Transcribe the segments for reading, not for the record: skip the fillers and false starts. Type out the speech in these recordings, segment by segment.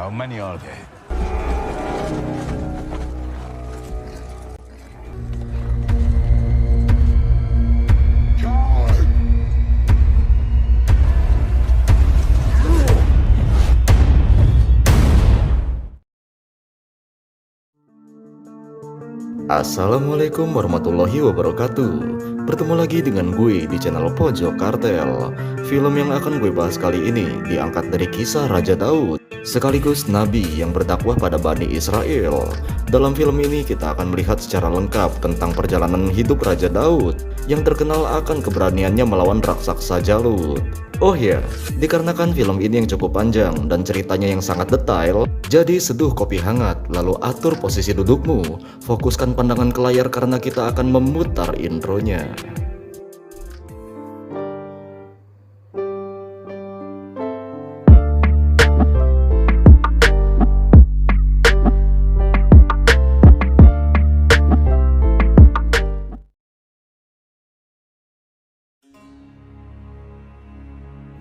How many are there? Assalamualaikum warahmatullahi wabarakatuh. Bertemu lagi dengan gue di channel Pojok Kartel. Film yang akan gue bahas kali ini diangkat dari kisah Raja Daud, sekaligus Nabi yang berdakwah pada Bani Israel. Dalam film ini kita akan melihat secara lengkap tentang perjalanan hidup Raja Daud yang terkenal akan keberaniannya melawan raksasa Jalut. Oh ya, dikarenakan film ini yang cukup panjang dan ceritanya yang sangat detail, jadi seduh kopi hangat, lalu atur posisi dudukmu, fokuskan pandangan ke layar karena kita akan memutar intronya.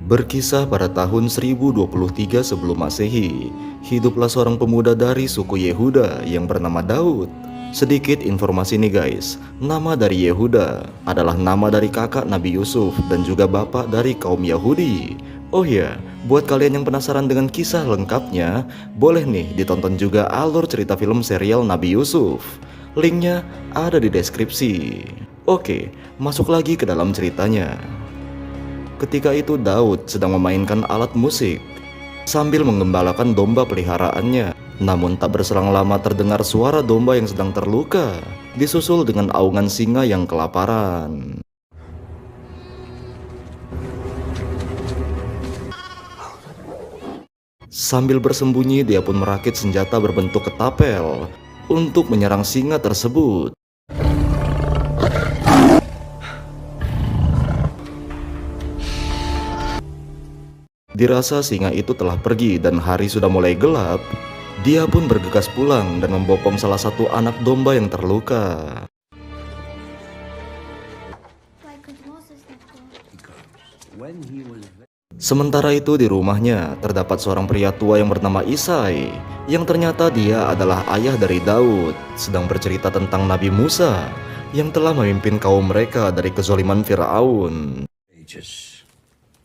Berkisah pada tahun 1023 sebelum Masehi, hiduplah seorang pemuda dari suku Yehuda yang bernama Daud. Sedikit informasi nih guys, nama dari Yehuda adalah nama dari kakak Nabi Yusuf dan juga bapak dari kaum Yahudi. Oh ya, buat kalian yang penasaran dengan kisah lengkapnya, boleh nih ditonton juga alur cerita film serial Nabi Yusuf. Linknya ada di deskripsi. Oke, masuk lagi ke dalam ceritanya. Ketika itu Daud sedang memainkan alat musik sambil menggembalakan domba peliharaannya. Namun tak berselang lama terdengar suara domba yang sedang terluka, disusul dengan aungan singa yang kelaparan. Sambil bersembunyi, dia pun merakit senjata berbentuk ketapel untuk menyerang singa tersebut. Dirasa singa itu telah pergi dan hari sudah mulai gelap, dia pun bergegas pulang dan membopong salah satu anak domba yang terluka. Sementara itu di rumahnya terdapat seorang pria tua yang bernama Isai, yang ternyata dia adalah ayah dari Daud, sedang bercerita tentang Nabi Musa yang telah memimpin kaum mereka dari kezaliman Firaun.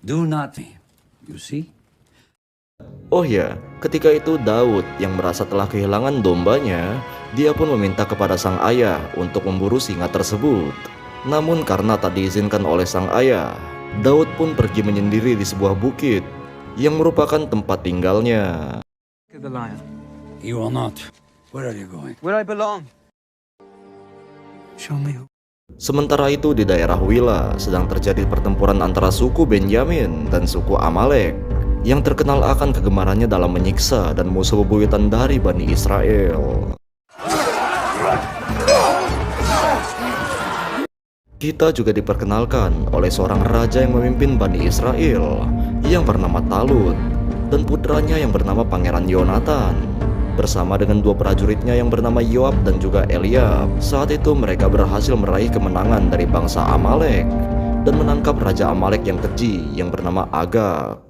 Do nothing. You see? Oh ya, ketika itu Daud yang merasa telah kehilangan dombanya, dia pun meminta kepada sang ayah untuk memburu singa tersebut. Namun karena tak diizinkan oleh sang ayah, Daud pun pergi menyendiri di sebuah bukit yang merupakan tempat tinggalnya. The lion. You will not. Where are you going? Where I belong. Show me who. Sementara itu di daerah Wila sedang terjadi pertempuran antara suku Benyamin dan suku Amalek yang terkenal akan kegemarannya dalam menyiksa dan musuh bebuyutan dari Bani Israel. Kita juga diperkenalkan oleh seorang raja yang memimpin Bani Israel yang bernama Talut dan putranya yang bernama Pangeran Yonatan, bersama dengan dua prajuritnya yang bernama Yoab dan juga Eliab. Saat itu mereka berhasil meraih kemenangan dari bangsa Amalek dan menangkap Raja Amalek yang keji yang bernama Agag.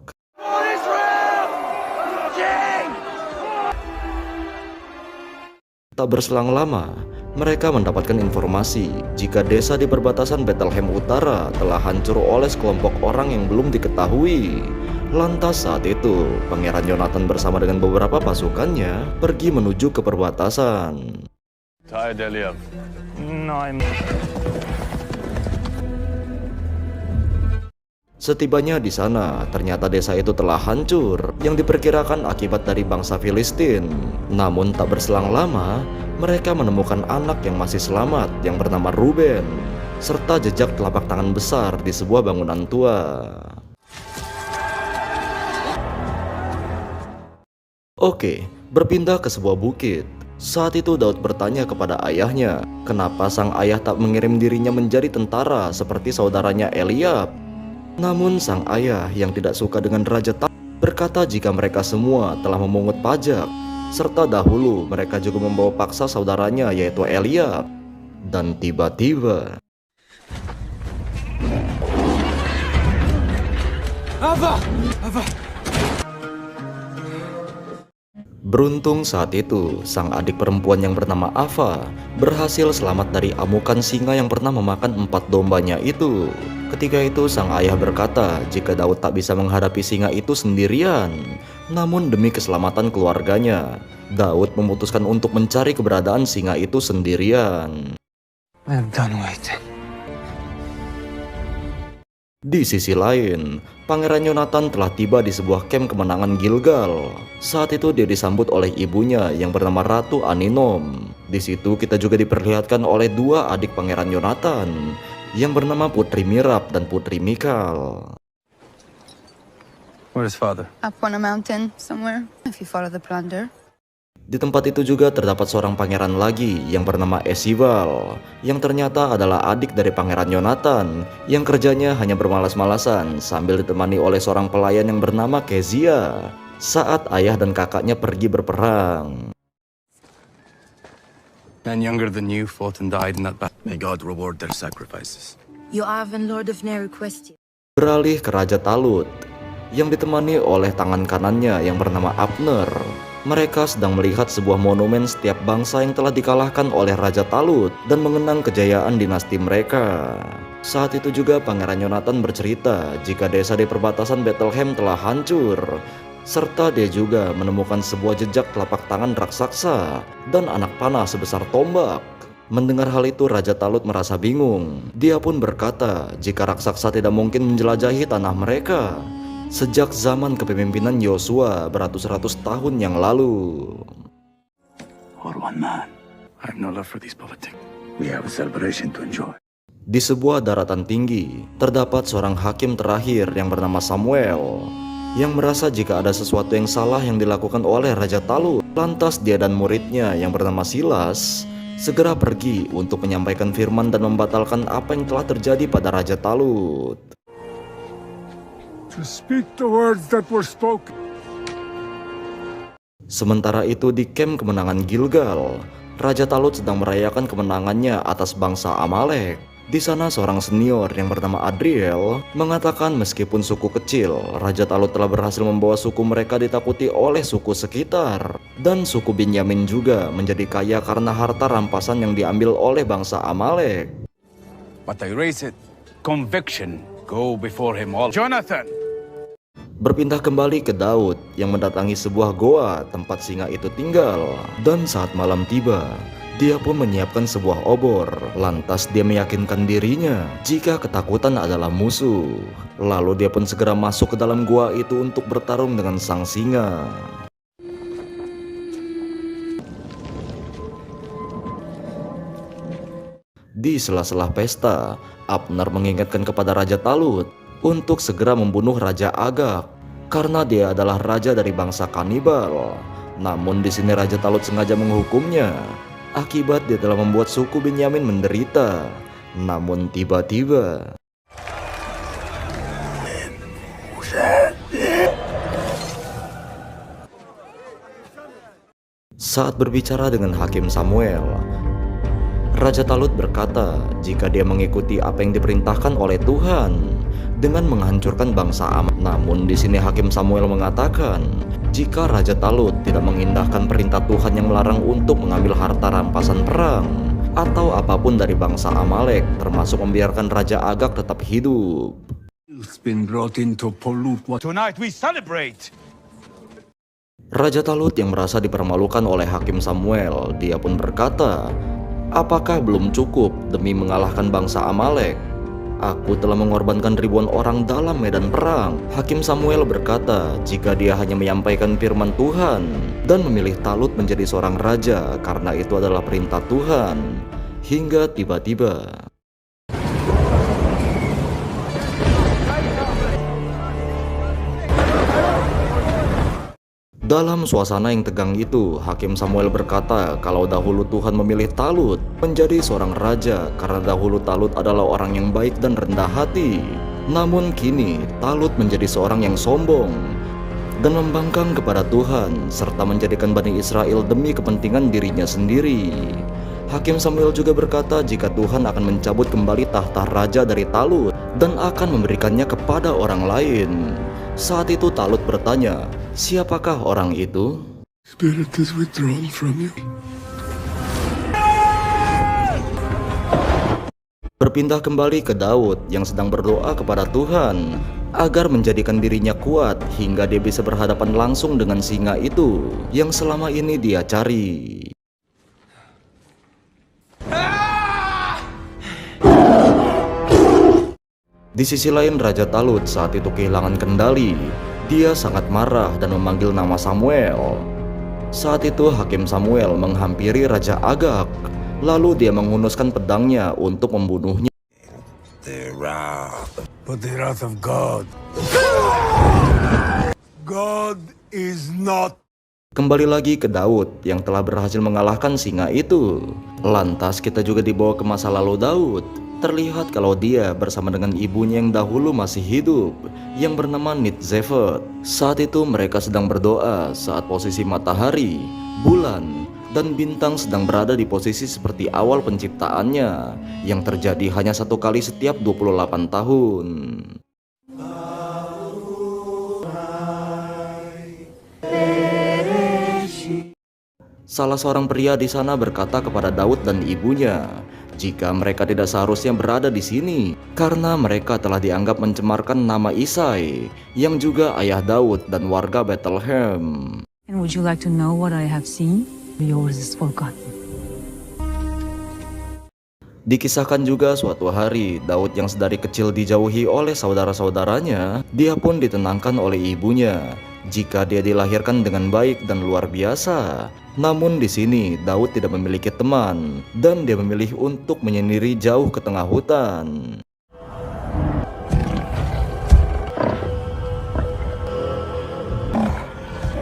Tak berselang lama, mereka mendapatkan informasi jika desa di perbatasan Bethlehem Utara telah hancur oleh sekelompok orang yang belum diketahui. Lantas saat itu, Pangeran Yonatan bersama dengan beberapa pasukannya pergi menuju ke perbatasan. Tired, Eliab? No, I'm. Setibanya di sana, ternyata desa itu telah hancur yang diperkirakan akibat dari bangsa Filistin. Namun tak berselang lama, mereka menemukan anak yang masih selamat yang bernama Ruben, serta jejak telapak tangan besar di sebuah bangunan tua. Oke, berpindah ke sebuah bukit. Saat itu Daud bertanya kepada ayahnya, kenapa sang ayah tak mengirim dirinya menjadi tentara seperti saudaranya Eliab. Namun sang ayah yang tidak suka dengan Raja Daud berkata jika mereka semua telah memungut pajak, serta dahulu mereka juga membawa paksa saudaranya yaitu Eliab. Dan tiba-tiba Ava! Beruntung saat itu, sang adik perempuan yang bernama Ava berhasil selamat dari amukan singa yang pernah memakan 4 dombanya itu. Ketika itu sang ayah berkata jika Daud tak bisa menghadapi singa itu sendirian. Namun demi keselamatan keluarganya, Daud memutuskan untuk mencari keberadaan singa itu sendirian. I'm done waiting. Di sisi lain, Pangeran Yonatan telah tiba di sebuah kamp kemenangan Gilgal. Saat itu dia disambut oleh ibunya yang bernama Ratu Aninom. Di situ kita juga diperlihatkan oleh 2 adik Pangeran Yonatan yang bernama Putri Mirab dan Putri Mikal. Where's father? Up on a mountain somewhere, if you follow the plunder. Di tempat itu juga terdapat seorang pangeran lagi yang bernama Esibal, yang ternyata adalah adik dari Pangeran Yonatan yang kerjanya hanya bermalas-malasan sambil ditemani oleh seorang pelayan yang bernama Kezia saat ayah dan kakaknya pergi berperang. Men younger than you fought and died in that battle. May God reward their sacrifices. Yoav and Lord of Ner request you. Beralih ke Raja Talut yang ditemani oleh tangan kanannya yang bernama Abner. Mereka sedang melihat sebuah monumen setiap bangsa yang telah dikalahkan oleh Raja Talut dan mengenang kejayaan dinasti mereka. Saat itu juga Pangeran Yonatan bercerita jika desa di perbatasan Bethlehem telah hancur, serta dia juga menemukan sebuah jejak telapak tangan raksasa dan anak panah sebesar tombak. Mendengar hal itu Raja Talut merasa bingung. Dia pun berkata jika raksasa tidak mungkin menjelajahi tanah mereka sejak zaman kepemimpinan Yosua beratus-ratus tahun yang lalu. For one man, I have no love for these politics. We have a celebration to enjoy. Di sebuah daratan tinggi, terdapat seorang hakim terakhir yang bernama Samuel yang merasa jika ada sesuatu yang salah yang dilakukan oleh Raja Talut. Lantas dia dan muridnya yang bernama Silas segera pergi untuk menyampaikan firman dan membatalkan apa yang telah terjadi pada Raja Talut. To speak the words that were spoken. Sementara itu di kamp kemenangan Gilgal, Raja Talut sedang merayakan kemenangannya atas bangsa Amalek. Di sana seorang senior yang bernama Adriel mengatakan meskipun suku kecil, Raja Talut telah berhasil membawa suku mereka ditakuti oleh suku sekitar. Dan suku Binyamin juga menjadi kaya karena harta rampasan yang diambil oleh bangsa Amalek. But I raise it. Conviction. Go before him all. Jonathan! Berpindah kembali ke Daud yang mendatangi sebuah goa tempat singa itu tinggal. Dan saat malam tiba, dia pun menyiapkan sebuah obor. Lantas dia meyakinkan dirinya jika ketakutan adalah musuh. Lalu dia pun segera masuk ke dalam goa itu untuk bertarung dengan sang singa. Di sela-sela pesta, Abner mengingatkan kepada Raja Talut untuk segera membunuh Raja Agag karena dia adalah raja dari bangsa kanibal. Namun di sini Raja Talut sengaja menghukumnya. Akibat dia telah membuat suku Binyamin menderita. Namun tiba-tiba saat berbicara dengan Hakim Samuel, Raja Talut berkata jika dia mengikuti apa yang diperintahkan oleh Tuhan dengan menghancurkan bangsa Amalek. Namun di sini Hakim Samuel mengatakan jika Raja Talut tidak mengindahkan perintah Tuhan yang melarang untuk mengambil harta rampasan perang atau apapun dari bangsa Amalek, termasuk membiarkan Raja Agag tetap hidup. It's been brought in to pollute what. Tonight we celebrate! Raja Talut yang merasa dipermalukan oleh Hakim Samuel, dia pun berkata, apakah belum cukup demi mengalahkan bangsa Amalek? Aku telah mengorbankan ribuan orang dalam medan perang. Hakim Samuel berkata jika dia hanya menyampaikan firman Tuhan dan memilih Talut menjadi seorang raja karena itu adalah perintah Tuhan. Hingga tiba-tiba dalam suasana yang tegang itu, Hakim Samuel berkata kalau dahulu Tuhan memilih Talut menjadi seorang raja karena dahulu Talut adalah orang yang baik dan rendah hati. Namun kini Talut menjadi seorang yang sombong dan membangkang kepada Tuhan serta menjadikan Bani Israel demi kepentingan dirinya sendiri. Hakim Samuel juga berkata jika Tuhan akan mencabut kembali tahta raja dari Talut dan akan memberikannya kepada orang lain. Saat itu Talut bertanya, siapakah orang itu? Spirit is withdrawn from you. Berpindah kembali ke Daud yang sedang berdoa kepada Tuhan agar menjadikan dirinya kuat hingga dia bisa berhadapan langsung dengan singa itu yang selama ini dia cari. Di sisi lain, Raja Talut saat itu kehilangan kendali. Dia sangat marah dan memanggil nama Samuel. Saat itu Hakim Samuel menghampiri Raja Agag. Lalu dia menghunuskan pedangnya untuk membunuhnya. But the wrath of God. God is not. Kembali lagi ke Daud yang telah berhasil mengalahkan singa itu. Lantas kita juga dibawa ke masa lalu Daud. Terlihat kalau dia bersama dengan ibunya yang dahulu masih hidup, yang bernama Nitzefet. Saat itu mereka sedang berdoa saat posisi matahari, bulan, dan bintang sedang berada di posisi seperti awal penciptaannya, yang terjadi hanya satu kali setiap 28 tahun. Salah seorang pria di sana berkata kepada Daud dan ibunya, jika mereka tidak seharusnya berada di sini karena mereka telah dianggap mencemarkan nama Isai yang juga ayah Daud dan warga Bethlehem. And would you like to know what I have seen? Yours is forgotten. Dikisahkan juga suatu hari Daud yang sedari kecil dijauhi oleh saudara-saudaranya, dia pun ditenangkan oleh ibunya jika dia dilahirkan dengan baik dan luar biasa. Namun di sini Daud tidak memiliki teman dan dia memilih untuk menyendiri jauh ke tengah hutan.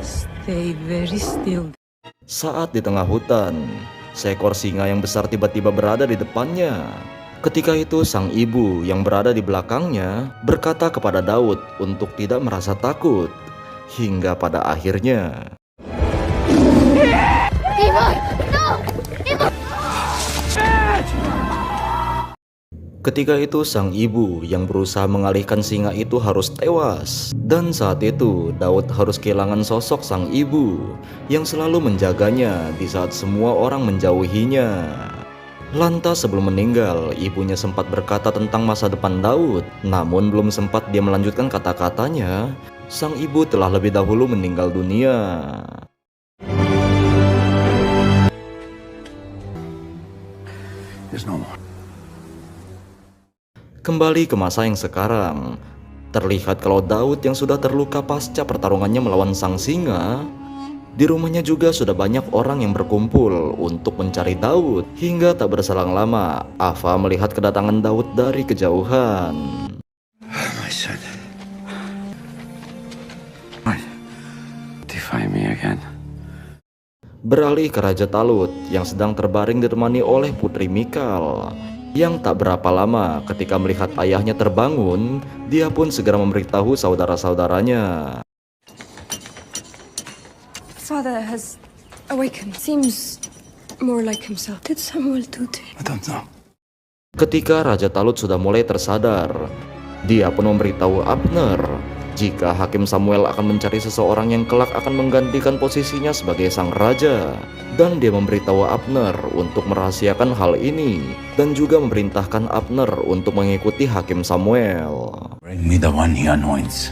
Stay very still. Saat di tengah hutan, seekor singa yang besar tiba-tiba berada di depannya. Ketika itu sang ibu yang berada di belakangnya berkata kepada Daud untuk tidak merasa takut. Hingga pada akhirnya ketika itu sang ibu yang berusaha mengalihkan singa itu harus tewas. Dan saat itu Daud harus kehilangan sosok sang ibu yang selalu menjaganya di saat semua orang menjauhinya. Lantas sebelum meninggal, ibunya sempat berkata tentang masa depan Daud. Namun belum sempat dia melanjutkan kata-katanya, sang ibu telah lebih dahulu meninggal dunia. There's no more. Kembali ke masa yang sekarang, terlihat kalau Daud yang sudah terluka pasca pertarungannya melawan sang singa, di rumahnya juga sudah banyak orang yang berkumpul untuk mencari Daud. Hingga tak berselang lama, Ava melihat kedatangan Daud dari kejauhan. My son. Why? Defy me again. Beralih ke Raja Talut yang sedang terbaring ditemani oleh Putri Mikal. Yang tak berapa lama ketika melihat ayahnya terbangun, dia pun segera memberitahu saudara-saudaranya. Father has awakened. Seems more like himself. Did Samuel do to him? I don't know. Ketika Raja Talut sudah mulai tersadar, dia pun memberitahu Abner jika Hakim Samuel akan mencari seseorang yang kelak akan menggantikan posisinya sebagai sang raja. Dan dia memberitahu Abner untuk merahasiakan hal ini dan juga memerintahkan Abner untuk mengikuti Hakim Samuel. Bring me the one he anoints.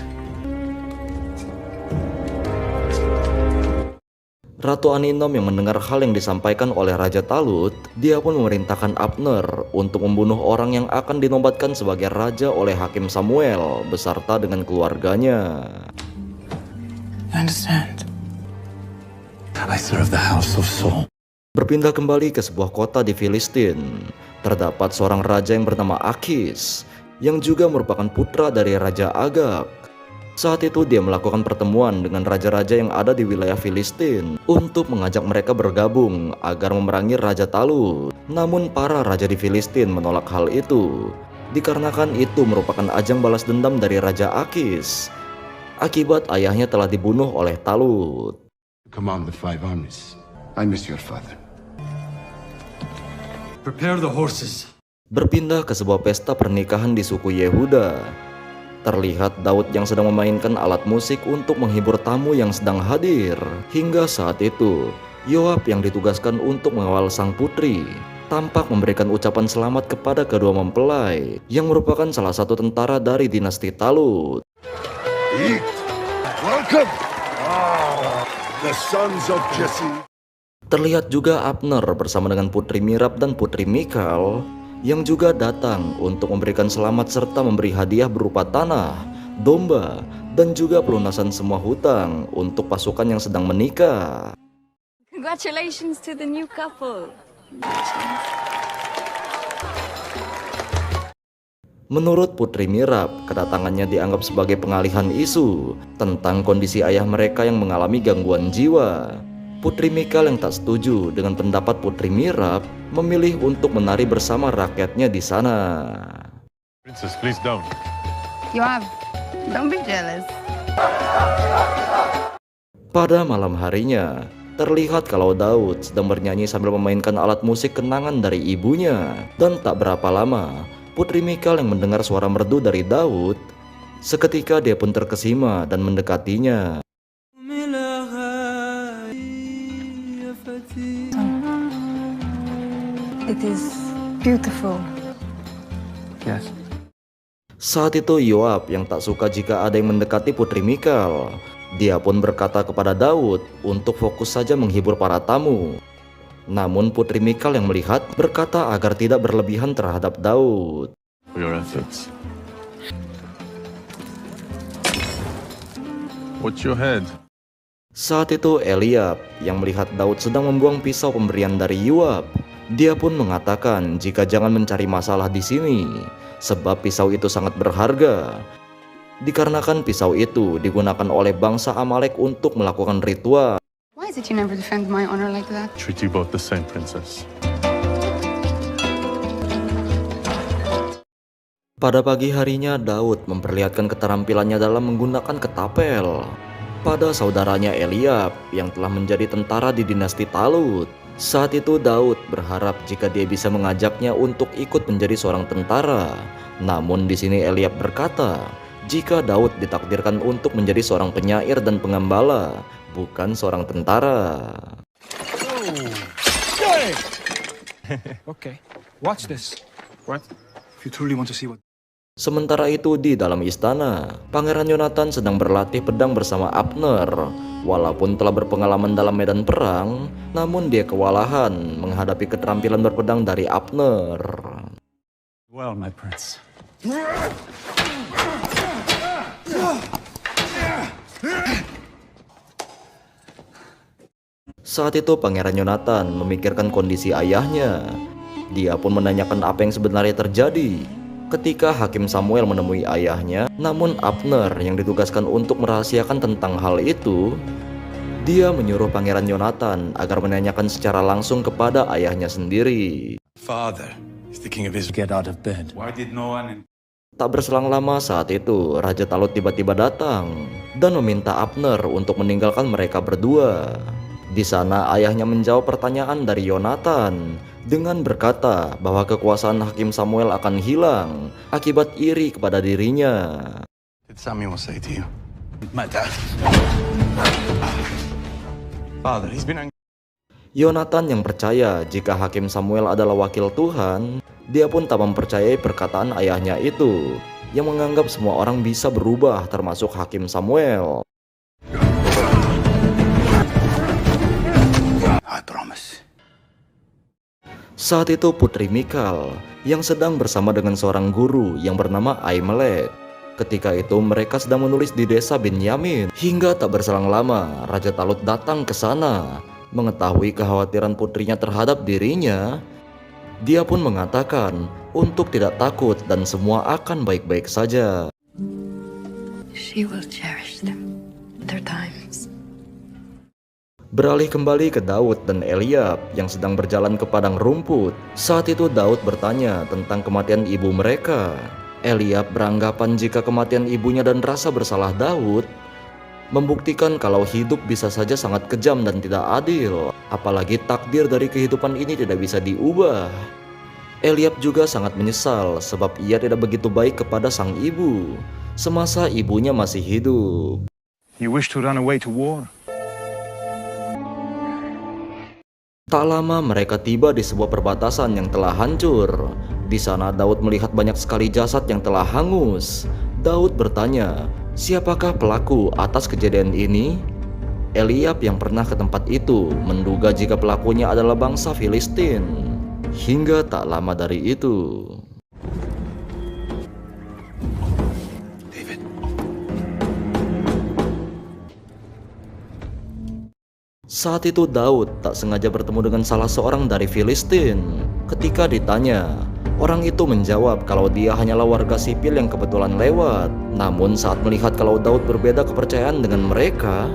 Ratu Aninom yang mendengar hal yang disampaikan oleh Raja Talut, dia pun memerintahkan Abner untuk membunuh orang yang akan dinobatkan sebagai raja oleh Hakim Samuel beserta dengan keluarganya. You understand? I serve the house of Saul. Berpindah kembali ke sebuah kota di Filistin, terdapat seorang raja yang bernama Akis, yang juga merupakan putra dari Raja Agag. Saat itu dia melakukan pertemuan dengan raja-raja yang ada di wilayah Filistin untuk mengajak mereka bergabung agar memerangi Raja Talut. Namun para raja di Filistin menolak hal itu, dikarenakan itu merupakan ajang balas dendam dari Raja Akis akibat ayahnya telah dibunuh oleh Talut. Command the 5 armies. I miss your father. Prepare the horses. Berpindah ke sebuah pesta pernikahan di suku Yehuda. Terlihat Daud yang sedang memainkan alat musik untuk menghibur tamu yang sedang hadir. Hingga saat itu, Yoab yang ditugaskan untuk mengawal sang putri tampak memberikan ucapan selamat kepada kedua mempelai yang merupakan salah satu tentara dari dinasti Talut. Eat. Welcome. The sons of Jesse. Terlihat juga Abner bersama dengan Putri Mirab dan Putri Mikal yang juga datang untuk memberikan selamat serta memberi hadiah berupa tanah, domba, dan juga pelunasan semua hutang untuk pasukan yang sedang menikah. Congratulations to the new couple. Menurut Putri Mirab, kedatangannya dianggap sebagai pengalihan isu tentang kondisi ayah mereka yang mengalami gangguan jiwa. Putri Mikal yang tak setuju dengan pendapat Putri Mirab memilih untuk menari bersama rakyatnya di sana. Princess, please don't. Yoav, don't be jealous. Pada malam harinya, terlihat kalau Daud sedang bernyanyi sambil memainkan alat musik kenangan dari ibunya. Dan tak berapa lama, Putri Mikal yang mendengar suara merdu dari Daud, seketika dia pun terkesima dan mendekatinya. It is beautiful. Yes. Saat itu Yoab yang tak suka jika ada yang mendekati Putri Mikal. Dia pun berkata kepada Daud untuk fokus saja menghibur para tamu. Namun Putri Mikal yang melihat berkata agar tidak berlebihan terhadap Daud. For your efforts. Watch your head. Saat itu Eliab yang melihat Daud sedang membuang pisau pemberian dari Yoab. Dia pun mengatakan jika jangan mencari masalah di sini, sebab pisau itu sangat berharga. Dikarenakan pisau itu digunakan oleh bangsa Amalek untuk melakukan ritual. Why is it you never defend my honor like that? Treat you both the same, princess. Pada pagi harinya Daud memperlihatkan keterampilannya dalam menggunakan ketapel pada saudaranya Eliab yang telah menjadi tentara di dinasti Talut. Saat itu Daud berharap jika dia bisa mengajaknya untuk ikut menjadi seorang tentara. Namun di sini Eliab berkata, jika Daud ditakdirkan untuk menjadi seorang penyair dan pengembala, bukan seorang tentara. Okay, watch this. What? If you truly want to see what... Sementara itu di dalam istana, Pangeran Yonatan sedang berlatih pedang bersama Abner. Walaupun telah berpengalaman dalam medan perang, namun dia kewalahan menghadapi keterampilan berpedang dari Abner. Well, my prince. Saat itu Pangeran Yonatan memikirkan kondisi ayahnya. Dia pun menanyakan apa yang sebenarnya terjadi. Ketika Hakim Samuel menemui ayahnya, namun Abner yang ditugaskan untuk merahasiakan tentang hal itu, dia menyuruh Pangeran Yonatan agar menanyakan secara langsung kepada ayahnya sendiri. Father is the king of Israel. Get out of bed. Why did no one... Tak berselang lama saat itu, Raja Talut tiba-tiba datang dan meminta Abner untuk meninggalkan mereka berdua. Di sana ayahnya menjawab pertanyaan dari Yonatan dengan berkata bahwa kekuasaan Hakim Samuel akan hilang akibat iri kepada dirinya. Did Samuel say to you? My dad. Father, he's been... Yonatan yang percaya jika Hakim Samuel adalah wakil Tuhan, dia pun tak mempercayai perkataan ayahnya itu, yang menganggap semua orang bisa berubah termasuk Hakim Samuel. I promise. Saat itu Putri Mikal yang sedang bersama dengan seorang guru yang bernama Aimelek. Ketika itu mereka sedang menulis di desa Benyamin. Hingga tak berselang lama Raja Talut datang ke sana. Mengetahui kekhawatiran putrinya terhadap dirinya, dia pun mengatakan untuk tidak takut dan semua akan baik-baik saja. She will cherish them. Their times. Beralih kembali ke Daud dan Eliab yang sedang berjalan ke padang rumput. Saat itu Daud bertanya tentang kematian ibu mereka. Eliab beranggapan jika kematian ibunya dan rasa bersalah Daud membuktikan kalau hidup bisa saja sangat kejam dan tidak adil. Apalagi takdir dari kehidupan ini tidak bisa diubah. Eliab juga sangat menyesal sebab ia tidak begitu baik kepada sang ibu. semasa ibunya masih hidup. You wish to run away to war? Tak lama mereka tiba di sebuah perbatasan yang telah hancur. Di sana Daud melihat banyak sekali jasad yang telah hangus. Daud bertanya, siapakah pelaku atas kejadian ini? Eliab yang pernah ke tempat itu menduga jika pelakunya adalah bangsa Filistin. Hingga tak lama dari itu, David. saat itu Daud tak sengaja bertemu dengan salah seorang dari Filistin. Ketika ditanya, orang itu menjawab kalau dia hanyalah warga sipil yang kebetulan lewat. Namun saat melihat kalau Daud berbeda kepercayaan dengan mereka,